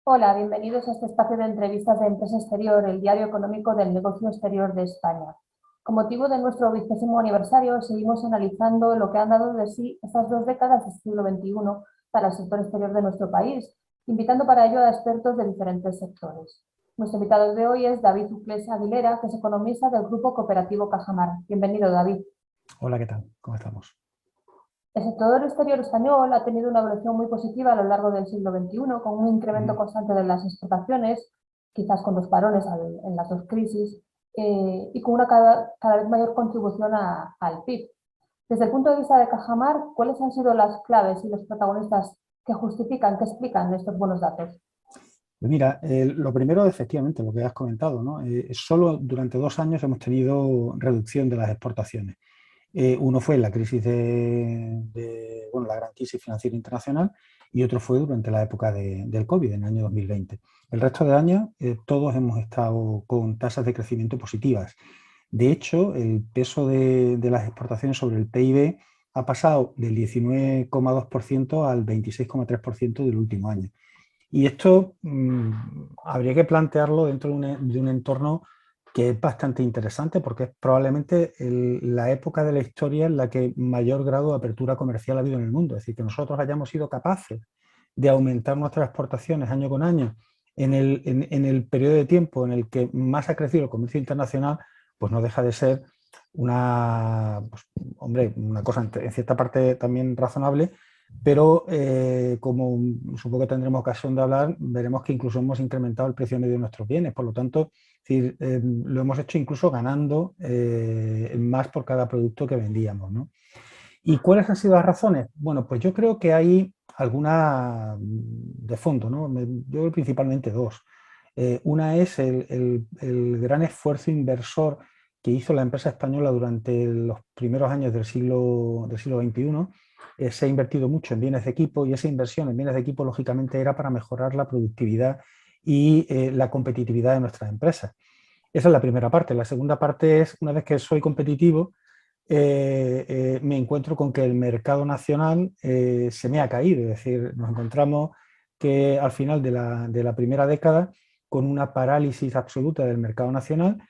Hola, bienvenidos a este espacio de entrevistas de Empresa Exterior, el diario económico del negocio exterior de España. Con motivo de nuestro 20º aniversario, seguimos analizando lo que han dado de sí estas 2 décadas del siglo XXI para el sector exterior de nuestro país, invitando para ello a expertos de diferentes sectores. Nuestro invitado de hoy es David Uclés Aguilera, que es economista del Grupo Cooperativo Cajamar. Bienvenido, David. Hola, ¿qué tal? ¿Cómo estamos? El sector exterior español ha tenido una evolución muy positiva a lo largo del siglo XXI, con un incremento constante de las exportaciones, quizás con los parones en las 2 crisis, y con una cada vez mayor contribución al PIB. Desde el punto de vista de Cajamar, ¿cuáles han sido las claves y los protagonistas que justifican, que explican estos buenos datos? Pues mira, lo primero, efectivamente, lo que has comentado, ¿no? Solo durante 2 años hemos tenido reducción de las exportaciones. Uno fue la crisis bueno, la gran crisis financiera internacional, y otro fue durante la época del COVID, en el año 2020. El resto de años todos hemos estado con tasas de crecimiento positivas. De hecho, el peso de las exportaciones sobre el PIB ha pasado del 19,2% al 26,3% del último año. Y esto habría que plantearlo dentro de un entorno que es bastante interesante, porque es probablemente la época de la historia en la que mayor grado de apertura comercial ha habido en el mundo. Es decir, que nosotros hayamos sido capaces de aumentar nuestras exportaciones año con año en el periodo de tiempo en el que más ha crecido el comercio internacional, pues no deja de ser pues, hombre, una cosa en cierta parte también razonable, pero como supongo que tendremos ocasión de hablar, veremos que incluso hemos incrementado el precio medio de nuestros bienes. Por lo tanto, es decir, lo hemos hecho incluso ganando más por cada producto que vendíamos, ¿no? ¿Y cuáles han sido las razones? Bueno, pues yo creo que hay alguna de fondo, ¿no? Yo creo principalmente 2. Una es el gran esfuerzo inversor que hizo la empresa española durante los primeros años del siglo XXI. Se ha invertido mucho en bienes de equipo, y esa inversión en bienes de equipo lógicamente era para mejorar la productividad y la competitividad de nuestras empresas. Esa es la primera parte. La segunda parte es, una vez que soy competitivo, me encuentro con que el mercado nacional se me ha caído. Es decir, nos encontramos que al final de la primera década con una parálisis absoluta del mercado nacional.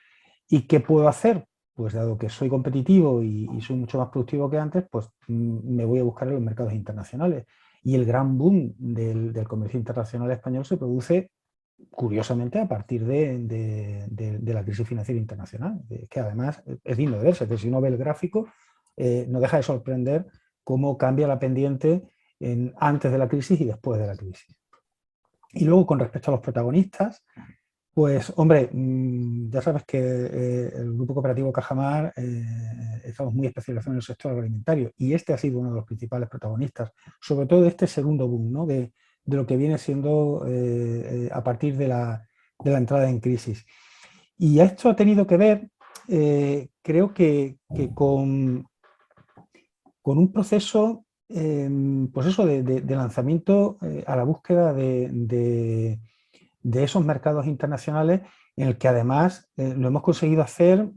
¿Y qué puedo hacer? Pues dado que soy competitivo y soy mucho más productivo que antes, pues me voy a buscar en los mercados internacionales. Y el gran boom del comercio internacional español se produce, curiosamente, a partir de la crisis financiera internacional, que además es digno de verse. Si uno ve el gráfico, no deja de sorprender cómo cambia la pendiente antes de la crisis y después de la crisis. Y luego, con respecto a los protagonistas, pues, hombre, ya sabes que el Grupo Cooperativo Cajamar estamos muy especializados en el sector agroalimentario, y este ha sido uno de los principales protagonistas, sobre todo de este segundo boom, ¿no? de lo que viene siendo a partir de la entrada en crisis. Y esto ha tenido que ver, creo que con un proceso pues eso, de lanzamiento a la búsqueda de esos mercados internacionales, en el que además lo hemos conseguido hacer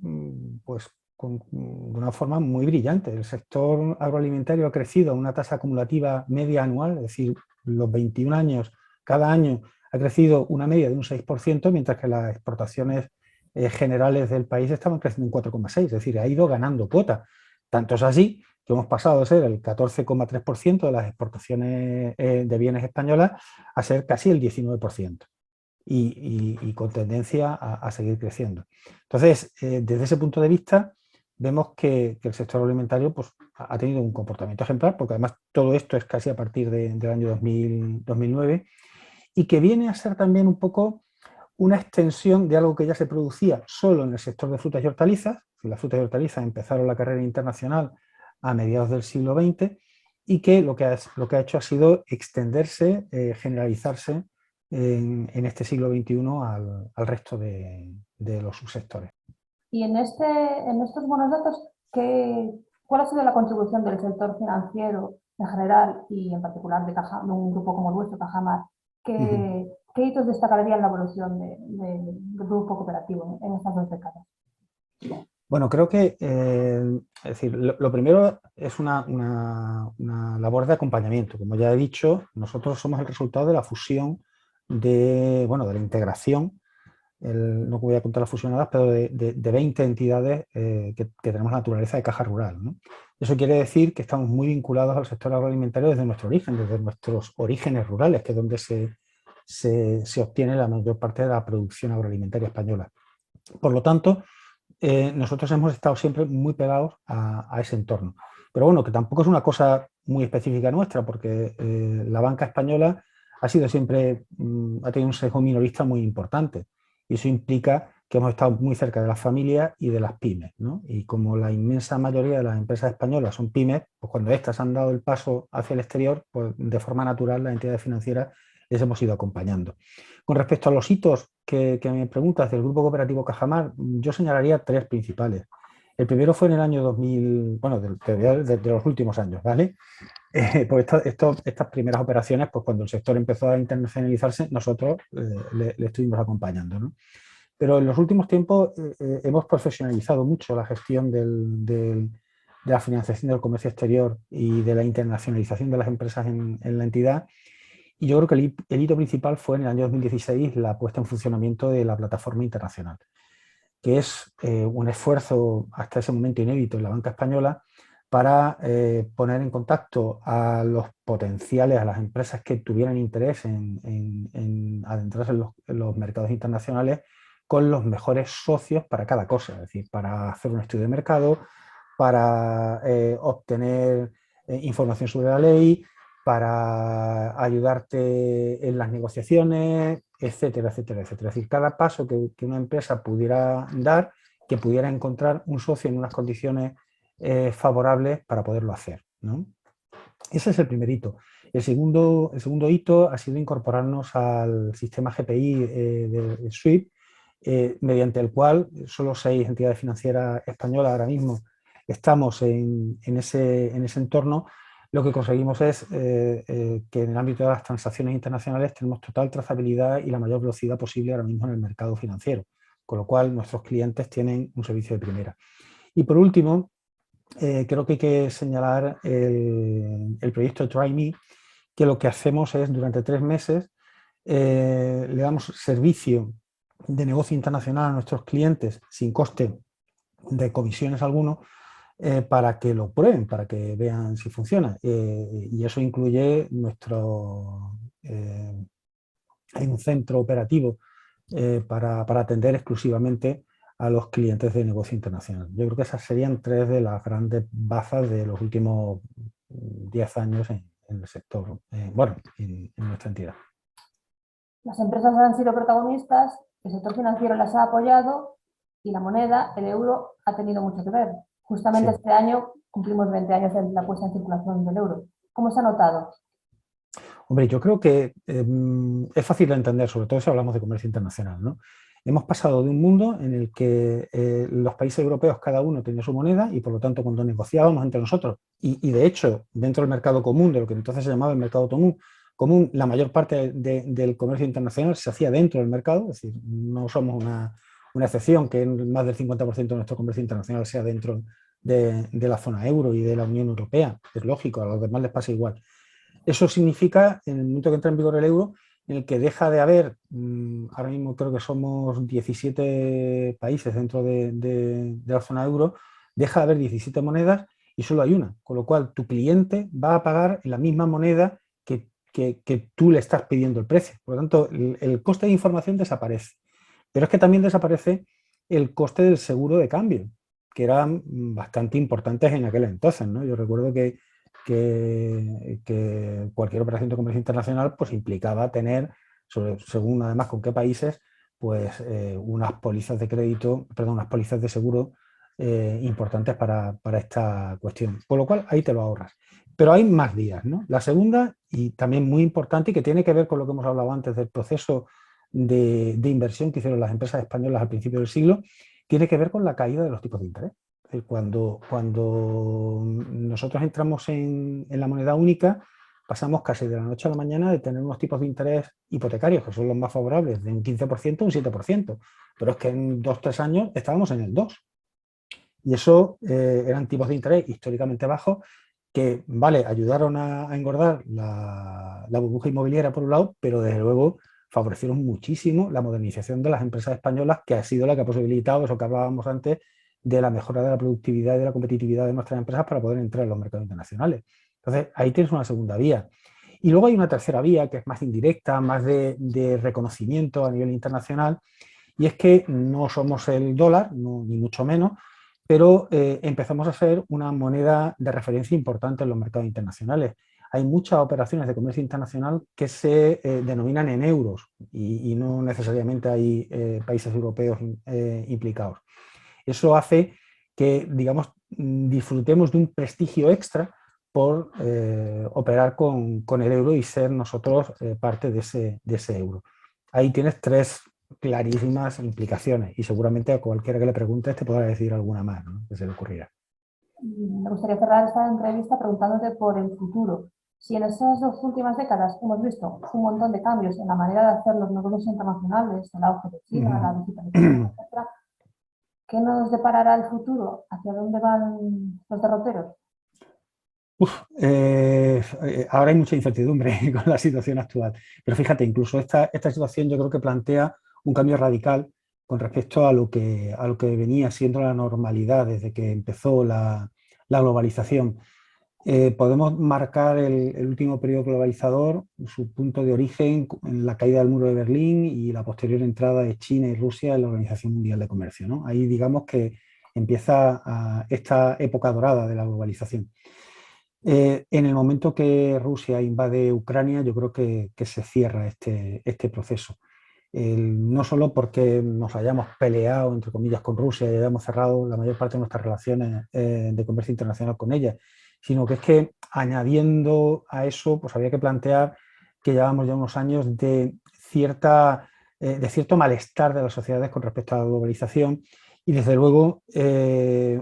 pues, de una forma muy brillante. El sector agroalimentario ha crecido a una tasa acumulativa media anual, es decir, los 21 años, cada año ha crecido una media de un 6%, mientras que las exportaciones generales del país estaban creciendo un 4,6%, es decir, ha ido ganando cuota. Tanto es así que hemos pasado de ser el 14,3% de las exportaciones de bienes españolas a ser casi el 19%. Y con tendencia a seguir creciendo. Entonces, desde ese punto de vista, vemos que el sector alimentario pues, ha tenido un comportamiento ejemplar, porque además todo esto es casi a partir del año 2009, y que viene a ser también un poco una extensión de algo que ya se producía solo en el sector de frutas y hortalizas. Las frutas y hortalizas empezaron la carrera internacional a mediados del siglo XX, y que lo que ha hecho ha sido extenderse, generalizarse en este siglo XXI al resto de los subsectores. Y en estos buenos datos, ¿cuál ha sido la contribución del sector financiero en general y en particular de un grupo como el vuestro, Cajamar? ¿Qué hitos destacarían la evolución del grupo cooperativo en estas 2 décadas? Bueno, creo que es decir, lo primero es una labor de acompañamiento. Como ya he dicho, nosotros somos el resultado de la fusión bueno, de la integración, no voy a contar las fusionadas, pero de 20 entidades que tenemos naturaleza de caja rural, ¿no? Eso quiere decir que estamos muy vinculados al sector agroalimentario desde nuestro origen, desde nuestros orígenes rurales, que es donde se obtiene la mayor parte de la producción agroalimentaria española. Por lo tanto, nosotros hemos estado siempre muy pegados a ese entorno. Pero bueno, que tampoco es una cosa muy específica nuestra, porque la banca española ha sido siempre, ha tenido un sesgo minorista muy importante. Y eso implica que hemos estado muy cerca de las familias y de las pymes, ¿no? Y como la inmensa mayoría de las empresas españolas son pymes, pues cuando éstas han dado el paso hacia el exterior, pues de forma natural las entidades financieras les hemos ido acompañando. Con respecto a los hitos que me preguntas del Grupo Cooperativo Cajamar, yo señalaría tres principales. El primero fue en el año 2000, bueno, de los últimos años, ¿vale? Pues estas primeras operaciones, pues cuando el sector empezó a internacionalizarse, nosotros le estuvimos acompañando, ¿no? Pero en los últimos tiempos hemos profesionalizado mucho la gestión de la financiación del comercio exterior y de la internacionalización de las empresas en la entidad. Y yo creo que el hito principal fue en el año 2016 la puesta en funcionamiento de la plataforma internacional, que es un esfuerzo hasta ese momento inédito en la banca española para poner en contacto a los potenciales, a las empresas que tuvieran interés en adentrarse en los mercados internacionales con los mejores socios para cada cosa, es decir, para hacer un estudio de mercado, para obtener información sobre la ley, para ayudarte en las negociaciones, etcétera, etcétera, etcétera. Es decir, cada paso que una empresa pudiera dar, que pudiera encontrar un socio en unas condiciones favorables para poderlo hacer, ¿no? Ese es el primer hito. El segundo hito ha sido incorporarnos al sistema GPI de SWIFT, mediante el cual solo 6 entidades financieras españolas ahora mismo estamos en ese entorno. Lo que conseguimos es que en el ámbito de las transacciones internacionales tenemos total trazabilidad y la mayor velocidad posible ahora mismo en el mercado financiero, con lo cual nuestros clientes tienen un servicio de primera. Y por último, creo que hay que señalar el proyecto Try Me, que lo que hacemos es durante 3 meses le damos servicio de negocio internacional a nuestros clientes sin coste de comisiones alguno, para que lo prueben, para que vean si funciona. Y eso incluye hay un centro operativo para atender exclusivamente a los clientes de negocio internacional. Yo creo que esas serían 3 de las grandes bazas de los últimos 10 años en el sector, bueno, en nuestra entidad. Las empresas han sido protagonistas, el sector financiero las ha apoyado y la moneda, el euro, ha tenido mucho que ver. Justamente Sí. este año cumplimos 20 años de la puesta en circulación del euro. ¿Cómo se ha notado? Hombre, yo creo que es fácil de entender, sobre todo si hablamos de comercio internacional, ¿no? Hemos pasado de un mundo en el que los países europeos cada uno tenía su moneda y por lo tanto cuando negociábamos entre nosotros y de hecho dentro del mercado común, de lo que entonces se llamaba el mercado común, la mayor parte del comercio internacional se hacía dentro del mercado, es decir, no somos una excepción que más del 50% de nuestro comercio internacional sea dentro de la zona euro y de la Unión Europea. Es lógico, a los demás les pasa igual. Eso significa, en el momento que entra en vigor el euro, en el que deja de haber, ahora mismo creo que somos 17 países dentro de la zona euro, deja de haber 17 monedas y solo hay una, con lo cual tu cliente va a pagar en la misma moneda que tú le estás pidiendo el precio. Por lo tanto, el coste de información desaparece. Pero es que también desaparece el coste del seguro de cambio, que eran bastante importantes en aquel entonces, ¿no? Yo recuerdo que cualquier operación de comercio internacional pues implicaba tener, según además con qué países, pues unas pólizas de crédito, perdón, unas pólizas de seguro importantes para esta cuestión. Por lo cual ahí te lo ahorras. Pero hay más vías, ¿no? La segunda, y también muy importante, y que tiene que ver con lo que hemos hablado antes del proceso de inversión que hicieron las empresas españolas al principio del siglo, tiene que ver con la caída de los tipos de interés. Cuando nosotros entramos en la moneda única, pasamos casi de la noche a la mañana de tener unos tipos de interés hipotecarios, que son los más favorables, de un 15% a un 7%. Pero es que en 2 o 3 años estábamos en el 2%. Y eso eran tipos de interés históricamente bajos que, vale, ayudaron a engordar la burbuja inmobiliaria por un lado, pero desde luego favorecieron muchísimo la modernización de las empresas españolas, que ha sido la que ha posibilitado eso que hablábamos antes de la mejora de la productividad y de la competitividad de nuestras empresas para poder entrar en los mercados internacionales. Entonces, ahí tienes una segunda vía. Y luego hay una tercera vía que es más indirecta, más de reconocimiento a nivel internacional, y es que no somos el dólar, ni mucho menos, pero empezamos a ser una moneda de referencia importante en los mercados internacionales. Hay muchas operaciones de comercio internacional que se denominan en euros y no necesariamente hay países europeos implicados. Eso hace que, digamos, disfrutemos de un prestigio extra por operar con el euro y ser nosotros parte de ese euro. Ahí tienes tres clarísimas implicaciones y seguramente a cualquiera que le preguntes te podrá decir alguna más, ¿no?, que se le ocurrirá. Me gustaría cerrar esta entrevista preguntándote por el futuro. Si en estas 2 últimas décadas hemos visto un montón de cambios en la manera de hacer los negocios internacionales, el auge de China, la digitalización, etc., ¿qué nos deparará el futuro? ¿Hacia dónde van los derroteros? Ahora hay mucha incertidumbre con la situación actual, pero fíjate, incluso esta situación yo creo que plantea un cambio radical con respecto a lo que venía siendo la normalidad desde que empezó la globalización. Podemos marcar el último periodo globalizador, su punto de origen en la caída del muro de Berlín y la posterior entrada de China y Rusia en la Organización Mundial de Comercio, ¿no? Ahí digamos que empieza esta época dorada de la globalización. En el momento que Rusia invade Ucrania, yo creo que se cierra este proceso. No solo porque nos hayamos peleado, entre comillas, con Rusia y hayamos cerrado la mayor parte de nuestras relaciones de comercio internacional con ella, sino que es que añadiendo a eso, pues había que plantear que llevamos ya unos años de cierto malestar de las sociedades con respecto a la globalización y desde luego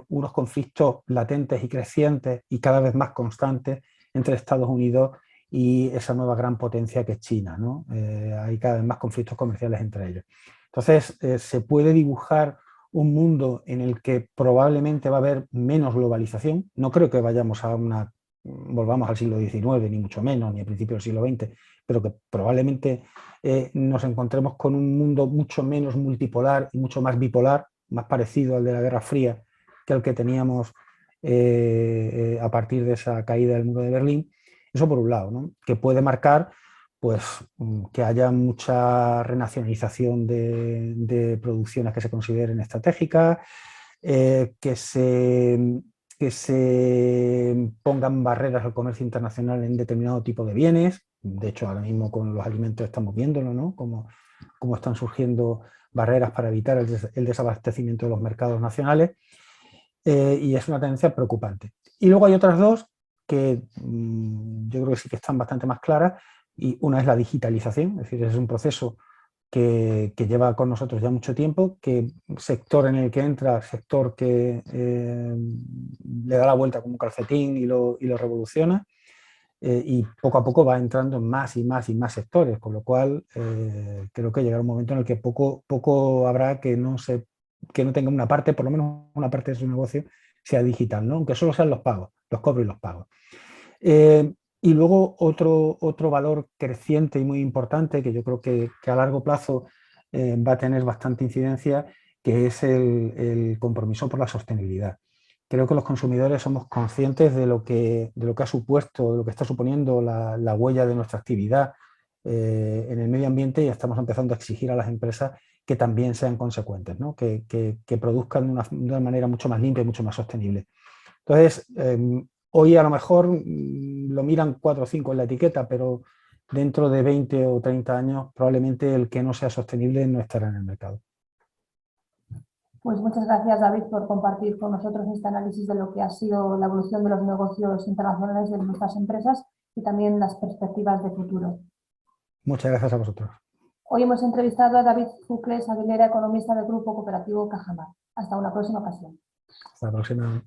unos conflictos latentes y crecientes y cada vez más constantes entre Estados Unidos y esa nueva gran potencia que es China, ¿no? Hay cada vez más conflictos comerciales entre ellos. Entonces, se puede dibujar un mundo en el que probablemente va a haber menos globalización. No creo que volvamos al siglo XIX, ni mucho menos, ni al principio del siglo XX, pero que probablemente nos encontremos con un mundo mucho menos multipolar y mucho más bipolar, más parecido al de la Guerra Fría que al que teníamos a partir de esa caída del muro de Berlín. Eso por un lado, ¿no?, que puede marcar pues, que haya mucha renacionalización de producciones que se consideren estratégicas, que se pongan barreras al comercio internacional en determinado tipo de bienes. De hecho, ahora mismo con los alimentos estamos viéndolo, ¿no?, cómo están surgiendo barreras para evitar el desabastecimiento de los mercados nacionales, y es una tendencia preocupante. Y luego hay otras dos que yo creo que sí que están bastante más claras, y una es la digitalización, es decir, es un proceso que lleva con nosotros ya mucho tiempo, que sector en el que entra, sector que le da la vuelta como un calcetín y lo revoluciona, y poco a poco va entrando en más y más y más sectores, con lo cual creo que llegará un momento en el que poco habrá que no tenga una parte, por lo menos una parte de su negocio sea digital, ¿no?, aunque solo sean los pagos, los cobros y los pagos. Y luego otro valor creciente y muy importante, que yo creo que a largo plazo va a tener bastante incidencia, que es el compromiso por la sostenibilidad. Creo que los consumidores somos conscientes de lo que ha supuesto, de lo que está suponiendo la huella de nuestra actividad en el medio ambiente, y estamos empezando a exigir a las empresas que también sean consecuentes, ¿no?, que produzcan de una manera mucho más limpia y mucho más sostenible. Entonces, hoy a lo mejor lo miran 4 o 5 en la etiqueta, pero dentro de 20 o 30 años probablemente el que no sea sostenible no estará en el mercado. Pues muchas gracias, David, por compartir con nosotros este análisis de lo que ha sido la evolución de los negocios internacionales de nuestras empresas y también las perspectivas de futuro. Muchas gracias a vosotros. Hoy hemos entrevistado a David Fucles Aguilera, economista del Grupo Cooperativo Cajamar. Hasta una próxima ocasión. Hasta la próxima.